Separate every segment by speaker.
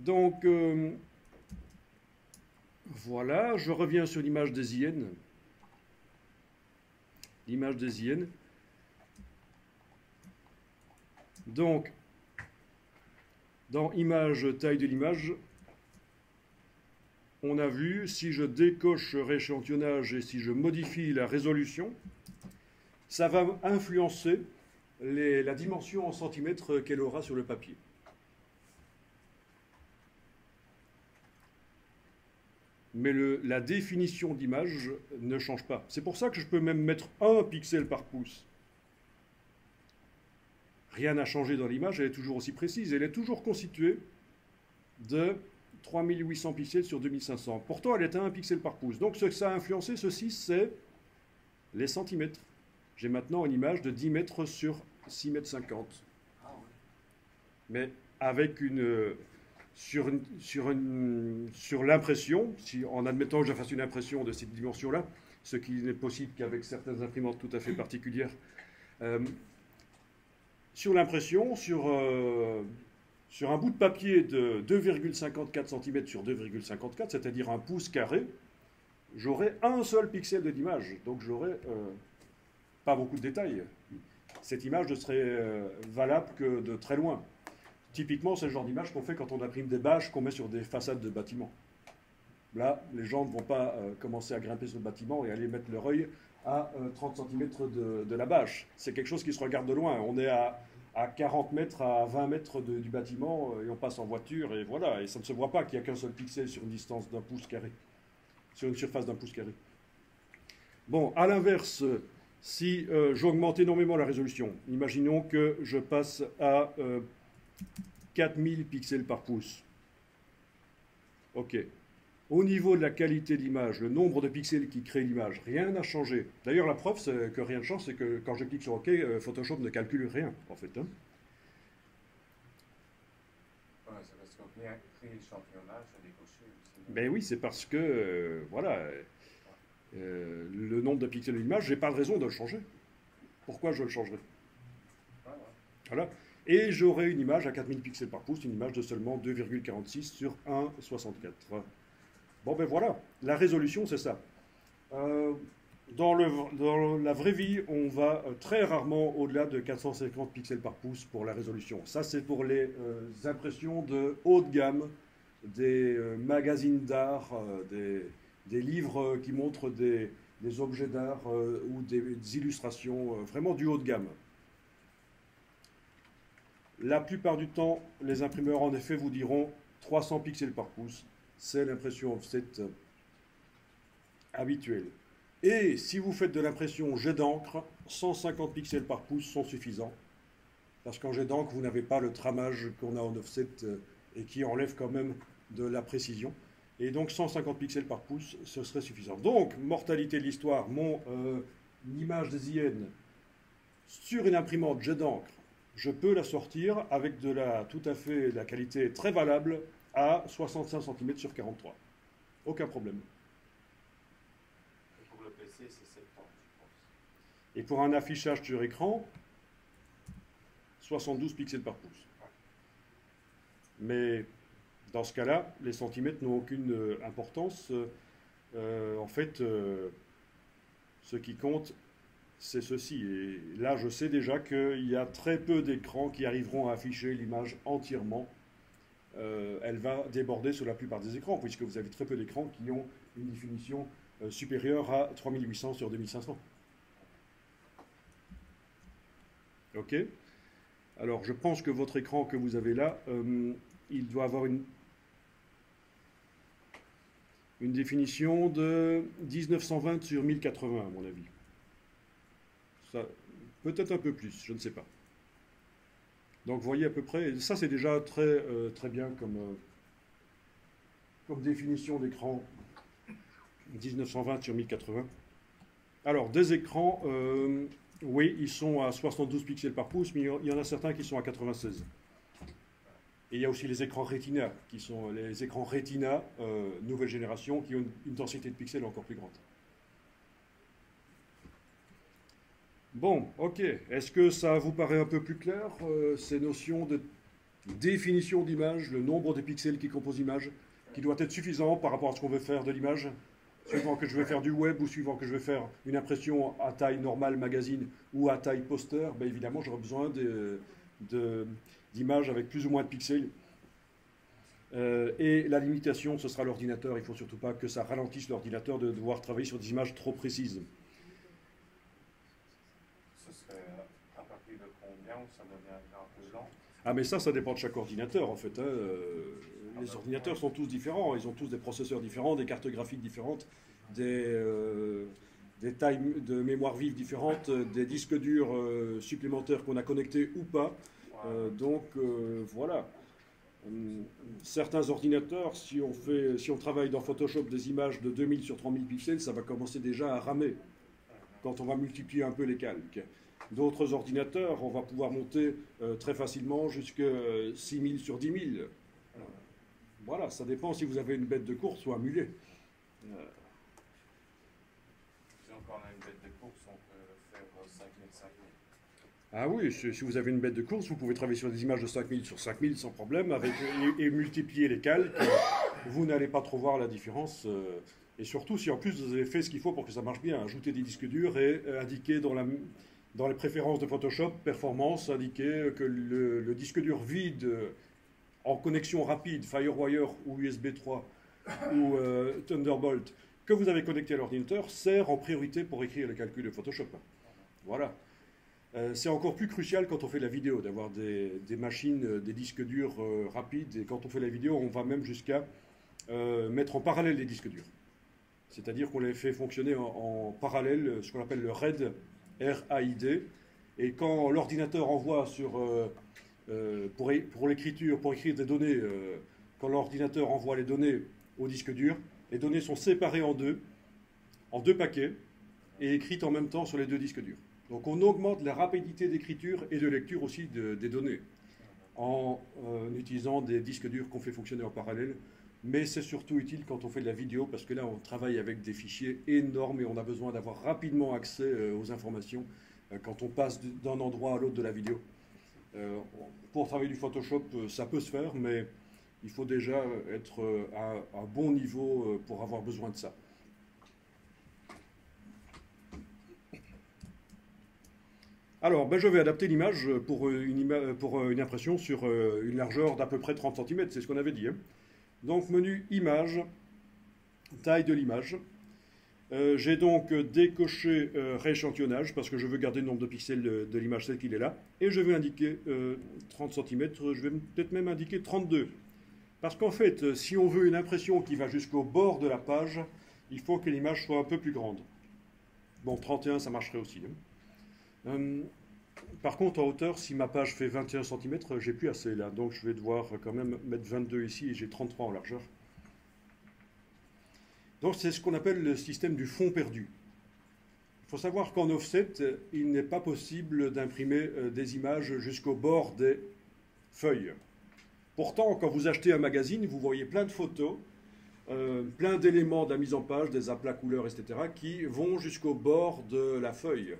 Speaker 1: Donc, voilà, je reviens sur l'image des hyènes. L'image des hyènes. Donc, dans image, taille de l'image, on a vu, si je décoche rééchantillonnage et si je modifie la résolution, ça va influencer la dimension en centimètres qu'elle aura sur le papier. Mais la définition d'image ne change pas. C'est pour ça que je peux même mettre 1 pixel par pouce. Rien n'a changé dans l'image, elle est toujours aussi précise. Elle est toujours constituée de 3800 pixels sur 2500. Pourtant, elle est à 1 pixel par pouce. Donc, ce que ça a influencé, ceci, c'est les centimètres. J'ai maintenant une image de 10 mètres sur 6 mètres 50. Mais avec sur l'impression, en admettant que je fasse une impression de cette dimension-là, ce qui n'est possible qu'avec certaines imprimantes tout à fait particulières, sur l'impression, sur un bout de papier de 2,54 cm sur 2,54, c'est-à-dire un pouce carré, j'aurai un seul pixel de l'image. Donc j'aurai pas beaucoup de détails. Cette image ne serait valable que de très loin. Typiquement, c'est le genre d'image qu'on fait quand on imprime des bâches qu'on met sur des façades de bâtiments. Là, les gens ne vont pas commencer à grimper sur le bâtiment et aller mettre leur œil à 30 cm de la bâche. C'est quelque chose qui se regarde de loin. On est à 40 mètres, à 20 mètres du bâtiment et on passe en voiture et voilà. Et ça ne se voit pas qu'il n'y a qu'un seul pixel sur une distance d'un pouce carré, sur une surface d'un pouce carré. Bon, à l'inverse, si j'augmente énormément la résolution, imaginons que je passe à 4000 pixels par pouce. Ok. Au niveau de la qualité de l'image, le nombre de pixels qui crée l'image, rien n'a changé. D'ailleurs, la preuve que rien ne change, c'est que quand je clique sur OK, Photoshop ne calcule rien, en fait. Hein.
Speaker 2: Ouais, c'est parce qu'on crée l'échantillonnage, ça décoché aussi.
Speaker 1: Ben oui, c'est parce que, voilà, le nombre de pixels de l'image, j'ai pas de raison de le changer. Pourquoi je le changerais? Voilà. Et j'aurai une image à 4000 pixels par pouce, une image de seulement 2,46 sur 1,64. Bon ben voilà, la résolution c'est ça. Dans la vraie vie, on va très rarement au-delà de 450 pixels par pouce pour la résolution. Ça c'est pour les impressions de haut de gamme, des magazines d'art, des livres qui montrent des objets d'art ou des illustrations, vraiment du haut de gamme. La plupart du temps, les imprimeurs, en effet, vous diront 300 pixels par pouce. C'est l'impression offset habituelle. Et si vous faites de l'impression jet d'encre, 150 pixels par pouce sont suffisants. Parce qu'en jet d'encre, vous n'avez pas le tramage qu'on a en offset et qui enlève quand même de la précision. Et donc 150 pixels par pouce, ce serait suffisant. Donc, mortalité de l'histoire, mon image des hyènes sur une imprimante jet d'encre, je peux la sortir avec de la qualité très valable à 65 cm sur 43. Aucun problème.
Speaker 2: Et pour le PC, c'est 70, je pense.
Speaker 1: Et pour un affichage sur écran, 72 pixels par pouce. Mais dans ce cas-là, les centimètres n'ont aucune importance. En fait, ce qui compte, c'est ceci. Et là, je sais déjà qu'il y a très peu d'écrans qui arriveront à afficher l'image entièrement. Elle va déborder sur la plupart des écrans, puisque vous avez très peu d'écrans qui ont une définition supérieure à 3800 sur 2500. Ok. Alors, je pense que votre écran que vous avez là, il doit avoir une définition de 1920 sur 1080, à mon avis. Peut-être un peu plus, je ne sais pas. Donc vous voyez à peu près, ça c'est déjà très, très bien comme définition d'écran 1920 sur 1080. Alors des écrans, oui, ils sont à 72 pixels par pouce, mais il y en a certains qui sont à 96. Et il y a aussi les écrans Retina, qui sont les écrans Retina nouvelle génération, qui ont une densité de pixels encore plus grande. Bon, ok. Est-ce que ça vous paraît un peu plus clair, ces notions définition d'image, le nombre de pixels qui composent l'image, qui doit être suffisant par rapport à ce qu'on veut faire de l'image, suivant que je veux faire du web ou suivant que je veux faire une impression à taille normale magazine ou à taille poster, ben évidemment j'aurai besoin d'images avec plus ou moins de pixels. Et la limitation, ce sera l'ordinateur. Il ne faut surtout pas que ça ralentisse l'ordinateur de devoir travailler sur des images trop précises.
Speaker 2: Ce serait à partir de combien où ça devient un peu lent?
Speaker 1: Ah mais ça dépend de chaque ordinateur en fait. Les ordinateurs sont tous différents, ils ont tous des processeurs différents, des cartes graphiques différentes, des tailles de mémoire vive différentes, des disques durs supplémentaires qu'on a connectés ou pas. Donc voilà. Certains ordinateurs, si on travaille dans Photoshop des images de 2000 sur 3000 pixels, ça va commencer déjà à ramer quand on va multiplier un peu les calques. D'autres ordinateurs, on va pouvoir monter très facilement jusqu'à 6000 sur 10 000. Voilà, ça dépend si vous avez une bête de course ou un mulet.
Speaker 2: Si on a une bête de course, on peut faire 5000, 5000.
Speaker 1: Ah oui, si vous avez une bête de course, vous pouvez travailler sur des images de 5000 sur 5000 sans problème et multiplier les calques. Vous n'allez pas trop voir la différence. Et surtout, si en plus vous avez fait ce qu'il faut pour que ça marche bien, ajouter des disques durs et indiquer dans les préférences de Photoshop, performance, indiquer que le disque dur vide en connexion rapide, FireWire ou USB 3 ou Thunderbolt, que vous avez connecté à l'ordinateur, sert en priorité pour écrire les calculs de Photoshop. Voilà. C'est encore plus crucial quand on fait la vidéo, d'avoir des machines, des disques durs rapides. Et quand on fait la vidéo, on va même jusqu'à mettre en parallèle les disques durs. C'est-à-dire qu'on les fait fonctionner en parallèle, ce qu'on appelle le RAID, R-A-I-D. Et quand l'ordinateur envoie pour l'écriture, pour écrire des données, quand l'ordinateur envoie les données au disque dur, les données sont séparées en deux paquets, et écrites en même temps sur les deux disques durs. Donc on augmente la rapidité d'écriture et de lecture aussi des données en utilisant des disques durs qu'on fait fonctionner en parallèle. Mais c'est surtout utile quand on fait de la vidéo parce que là on travaille avec des fichiers énormes et on a besoin d'avoir rapidement accès aux informations quand on passe d'un endroit à l'autre de la vidéo. Pour travailler du Photoshop, ça peut se faire, mais il faut déjà être à un bon niveau pour avoir besoin de ça. Alors, je vais adapter l'image pour une impression sur une largeur d'à peu près 30 cm, c'est ce qu'on avait dit. Hein. Donc, menu Image, taille de l'image. J'ai donc décoché rééchantillonnage parce que je veux garder le nombre de pixels de l'image tel qu'il est là. Et je vais indiquer 30 cm, je vais peut-être même indiquer 32. Parce qu'en fait, si on veut une impression qui va jusqu'au bord de la page, il faut que l'image soit un peu plus grande. Bon, 31, ça marcherait aussi. Hein. Par contre, en hauteur, si ma page fait 21 cm, j'ai plus assez là. Donc je vais devoir quand même mettre 22 ici et j'ai 33 en largeur. Donc c'est ce qu'on appelle le système du fond perdu. Il faut savoir qu'en offset, il n'est pas possible d'imprimer des images jusqu'au bord des feuilles. Pourtant, quand vous achetez un magazine, vous voyez plein de photos, plein d'éléments de la mise en page, des aplats couleurs, etc., qui vont jusqu'au bord de la feuille.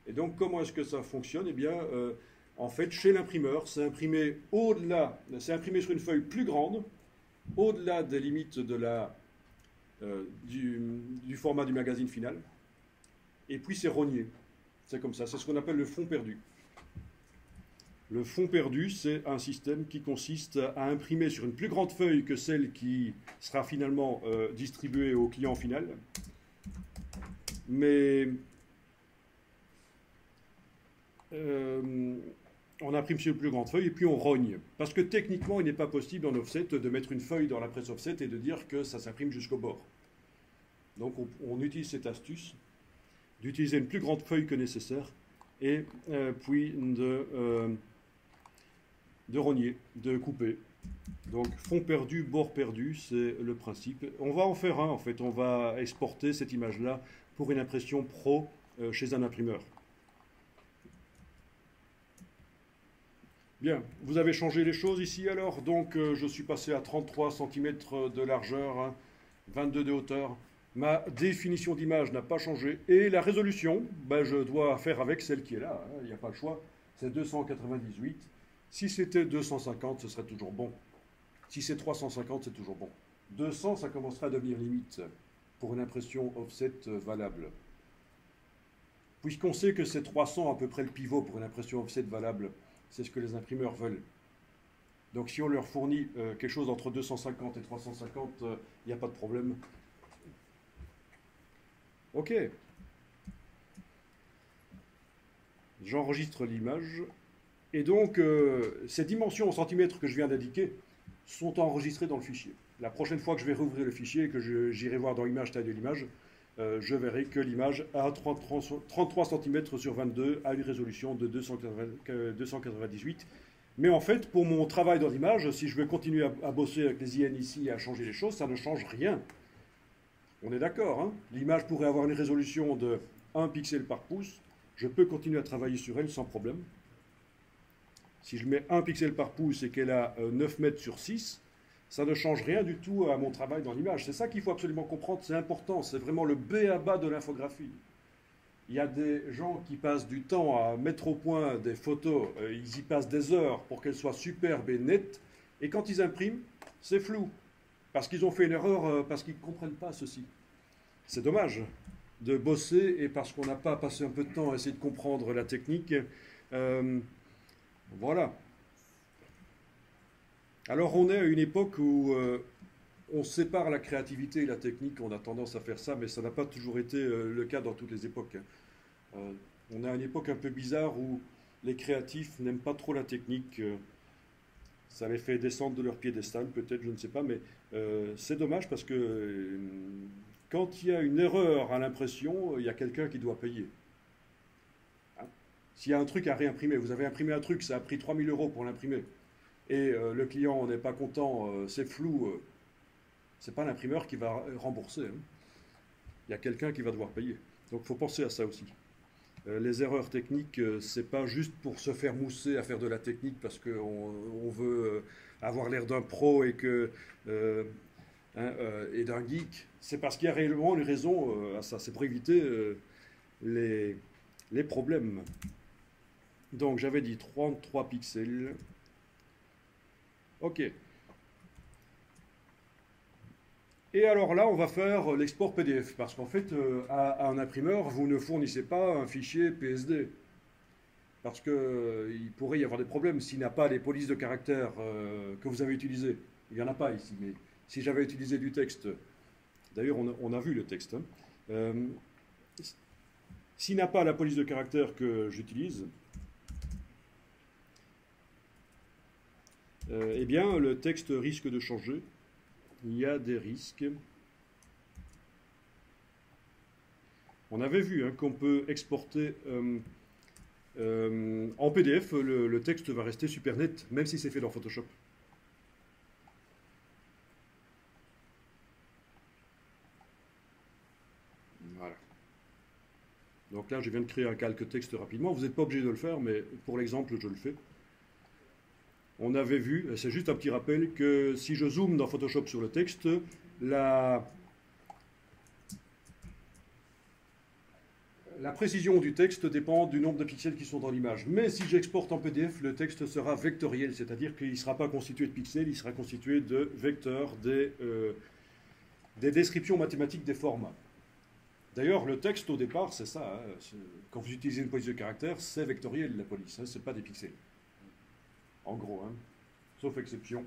Speaker 1: Et donc, comment est-ce que ça fonctionne? Eh bien, en fait, chez l'imprimeur, c'est imprimé au-delà, c'est imprimé sur une feuille plus grande, au-delà des limites du format du magazine final, et puis c'est rogné. C'est comme ça, c'est ce qu'on appelle le fond perdu. Le fond perdu, c'est un système qui consiste à imprimer sur une plus grande feuille que celle qui sera finalement distribuée au client final, mais on imprime sur une plus grande feuille et puis on rogne. Parce que techniquement, il n'est pas possible en offset de mettre une feuille dans la presse offset et de dire que ça s'imprime jusqu'au bord. Donc on utilise cette astuce d'utiliser une plus grande feuille que nécessaire et puis de rogner, de couper. Donc fond perdu, bord perdu, c'est le principe. On va en faire un en fait, on va exporter cette image-là pour une impression pro chez un imprimeur. Bien, vous avez changé les choses ici alors, donc je suis passé à 33 cm de largeur, hein, 22 de hauteur. Ma définition d'image n'a pas changé et la résolution, je dois faire avec celle qui est là, il n'y a pas le choix, c'est 298. Si c'était 250, ce serait toujours bon. Si c'est 350, c'est toujours bon. 200, ça commencerait à devenir limite pour une impression offset valable. Puisqu'on sait que c'est 300 à peu près le pivot pour une impression offset valable, c'est ce que les imprimeurs veulent. Donc si on leur fournit quelque chose entre 250 et 350, il n'y a pas de problème. Ok. J'enregistre l'image. Et donc, ces dimensions en centimètres que je viens d'indiquer sont enregistrées dans le fichier. La prochaine fois que je vais rouvrir le fichier et que j'irai voir dans Image, taille de l'image, je verrai que l'image a 33 cm sur 22 à une résolution de 298. Mais en fait, pour mon travail dans l'image, si je veux continuer à bosser avec les IN ici et à changer les choses, ça ne change rien. On est d'accord, hein? L'image pourrait avoir une résolution de 1 pixel par pouce. Je peux continuer à travailler sur elle sans problème. Si je mets 1 pixel par pouce et qu'elle a 9 mètres sur 6, ça ne change rien du tout à mon travail dans l'image. C'est ça qu'il faut absolument comprendre, c'est important, c'est vraiment le b.a.-ba de l'infographie. Il y a des gens qui passent du temps à mettre au point des photos, ils y passent des heures pour qu'elles soient superbes et nettes, et quand ils impriment, c'est flou, parce qu'ils ont fait une erreur, parce qu'ils ne comprennent pas ceci. C'est dommage de bosser, et parce qu'on n'a pas passé un peu de temps à essayer de comprendre la technique. Voilà. Alors on est à une époque où on sépare la créativité et la technique, on a tendance à faire ça, mais ça n'a pas toujours été le cas dans toutes les époques. On a une époque un peu bizarre où les créatifs n'aiment pas trop la technique, ça les fait descendre de leur piédestal, peut-être, je ne sais pas, mais c'est dommage parce que quand il y a une erreur à l'impression, il y a quelqu'un qui doit payer. S'il y a un truc à réimprimer, vous avez imprimé un truc, ça a pris 3000 € pour l'imprimer, et le client n'est pas content, c'est flou, c'est pas l'imprimeur qui va rembourser. Hein. Il y a quelqu'un qui va devoir payer. Donc il faut penser à ça aussi. Les erreurs techniques, c'est pas juste pour se faire mousser à faire de la technique parce qu'on veut avoir l'air d'un pro et d'un geek. C'est parce qu'il y a réellement une raison à ça. C'est pour éviter les problèmes. Donc j'avais dit 33 pixels. Ok. Et alors là, on va faire l'export PDF, parce qu'en fait, à un imprimeur, vous ne fournissez pas un fichier PSD, parce qu'il pourrait y avoir des problèmes s'il n'a pas les polices de caractère que vous avez utilisées. Il n'y en a pas ici, mais si j'avais utilisé du texte, d'ailleurs on a vu le texte, hein, s'il n'a pas la police de caractère que j'utilise, eh bien le texte risque de changer. Il y a des risques. On avait vu hein, qu'on peut exporter en PDF, le texte va rester super net, même si c'est fait dans Photoshop. Voilà. Donc là, je viens de créer un calque texte rapidement. Vous n'êtes pas obligé de le faire, mais pour l'exemple, je le fais. On avait vu, c'est juste un petit rappel, que si je zoome dans Photoshop sur le texte, la précision du texte dépend du nombre de pixels qui sont dans l'image. Mais si j'exporte en PDF, le texte sera vectoriel, c'est-à-dire qu'il ne sera pas constitué de pixels, il sera constitué de vecteurs, des descriptions mathématiques des formats. D'ailleurs, le texte au départ, c'est ça. Hein, quand vous utilisez une police de caractère, c'est vectoriel la police, hein, ce n'est pas des pixels. En gros, hein, sauf exception.